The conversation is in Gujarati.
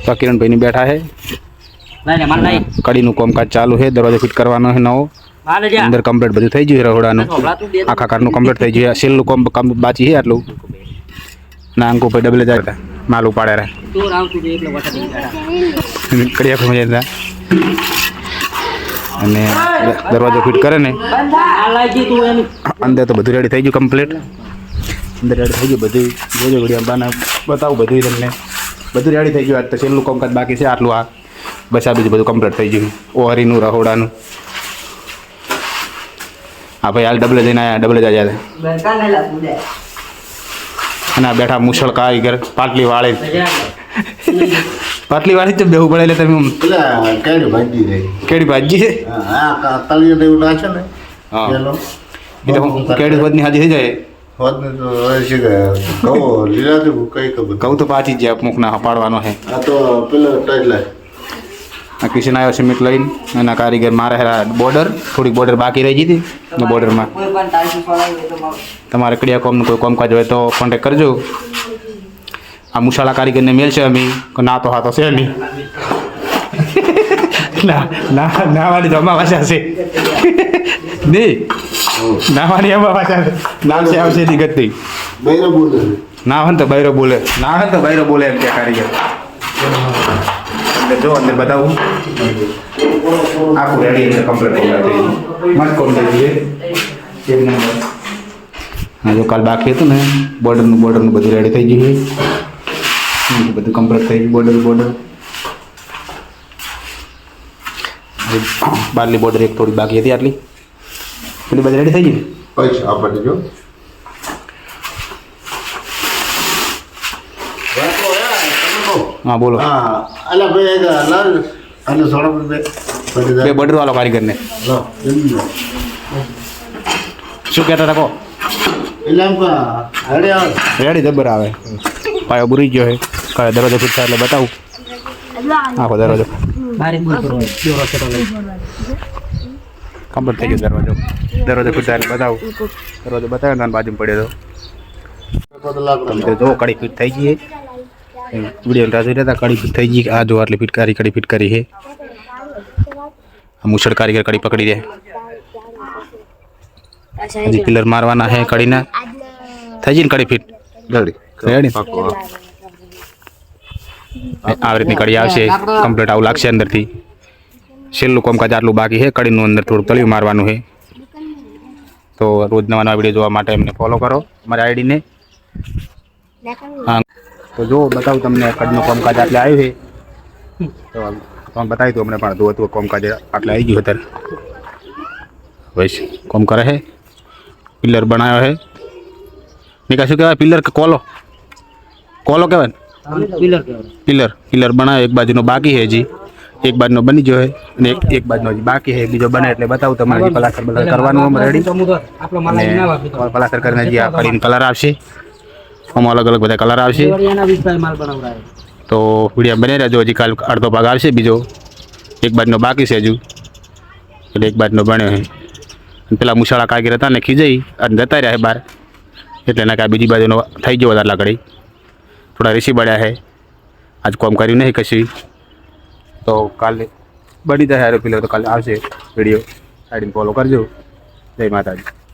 तो किरण भाई बैठा है कड़ी कामकाज चालू है। दरवाजा फिट करवानो है नवो अंदर कम्प्लीट बधुं थई गयुं रहोडानुं आखा कारनुं कम्प्लीट थई गयुं। छेल्लुं काम बाकी है आटलुं ना अंको पे डबल जाता माल उपाड़े रहा कड़िया को मजा अने दरवाजा फिट करे ने अंदर तो बधुं रेडी थई गयुं कम्प्लीट। अंदर रेडी थई गयुं बधुं जोजो घड़िया बाना बतावुं बधुं तमने बधुं रेडी थई गयुं। आज तो छेल्लुं कामकाज बाकी छे आटलुं आ बस आ बीजुं बधुं कम्प्लीट थई गयुं। ओहरीनुं रहोडानुं हाँ भाई हाल डबल जईने आया डबल जाए અને બેઠા મુશળ કારીગર પાટલી વાળી તો બેહું પડે એટલે તમે પેલા કેડી ભાજી રે કેડી ભાજી છે હા તળિયો દેવું છે ને હા પેલો એ તો કેડી વધની હાજી થઈ જાય હોત ને તો છે કે કહો લીલા તો કઈ ખબર કહું તો પાછી જ મુખના પાડવાનો છે આ તો પેલો ટાઈલા આ કિશન આવ્યો સિમેન્ટ લઈને એના કારીગર મારે બોર્ડર થોડીક બોર્ડર બાકી રહી ગઈ હતી ને બોર્ડરમાં તમારે કડિયા કોમનું કોઈ કામકાજ હોય તો કોન્ટેક્ટ કરજો। આ મુશાળા કારીગરને મેલ છે અમે ના તો હા તો છે નહીં નાવાની તો અમાવાસા છે નહીં નાવાની અમાવાસા છે નામ છે આવશે નહીં ગતિ બૈરો બોલે નાવન તો બૈરો બોલે નાવન તો બૈરો બોલે એમ કે કારીગર जो अंदर बताओ आपको रेडी है कंप्लीट हो जाते हैं मत कौन दीजिए एक नंबर। हाँ जो कल बाकी है तो ना बॉर्डर બધું રેડી થઈ ગયું છે બધું કમ્પ્લીટ થઈ ગયું બોર્ડર બારલી બોર્ડર એક થોડી બાકી હતી આટલી પેલી બધી રેડી થઈ ગઈ પૈસા આપડે જો हाँ बोलो हाँ अल्लाह भाई अल्लाह अल्लाह सोना બે બોર્ડર વાળો કારીગરને लो શું કહેતા હતા કહો इलाम का अरे यार રેડી જબર આવે પાયો બુરી ગયો હે કયો દરવાજો ફૂટતા એટલે બતાવું આખો દરવાજો કમ્પ્લીટ થઈ ગયો દરવાજો ફૂટતા એટલે બતાવું દરવાજો બતાવ્યો ને બાજુમાં પડ્યો તો જો કડી ફિટ થઈ ગઈ वीडियो राजू रहता कड़ी फिट थी गई आ जो आटली फिटकारी कड़ी फिटकारी है मुसड़ कारीगर कड़ी पकड़ी है हजी पिलर मारवाना है कड़ी ना थी जी कड़ी फिट जल्दी आ रीतनी कड़ी आवशे कम्प्लीट आव लागशे अंदर थी छेल्लुं कामकाज आटलुं बाकी है कड़ी अंदर थोड़ुं तळियुं मारवानुं है। तो रोज नवा नवा वीडियो जोवा माटे अमने फॉलो करो अमारी आईडी ने। हाँ तो जो बताऊँ तमने कड़નું કામકાજ આટલે આવ્યું છે તો તમે બતાવી દો અમને પણ હતું કામકાજ આટલે આવી ગયું અત્યારે બસ કામ કરે છે પિલર બનાવ્યો છે મેં શું કહેવાય પિલર કે કોલો કોલો કહેવાય પિલર બનાવ્યો એક બાજુનો બાકી છે હજી એક બાજુનો બની ગયો છે અને એક બાજુનો હજી બાકી છે બીજો બને એટલે બતાવું તમારે હજી પ્લાસ્ટર કરવાનું રેડી પ્લાસ્ટર કરીને હજી આ કરીને કલર આવશે આમાં अलग अलग બધા કલર આવશે તો વિડીયો બને રહેજો હજી કાલ અડધો ભાગ આવશે બીજો એક બાજુનો બાકી છે હજુ એટલે એક બાજુનો બન્યો છે પેલા મુશાળા કારીગર હતા ને ખીજાઈ અને જતા રહ્યા બહાર એટલે એના કાંઈ બીજી બાજુનો થઈ ગયો વધારે લાકડી થોડા રીસી બળ્યા છે આજ કામ કર્યું નહીં કશું તો કાલે બની જાય પિલર તો કાલે આવશે વિડીયો સાઈડ ફોલો કરજો જય માતાજી।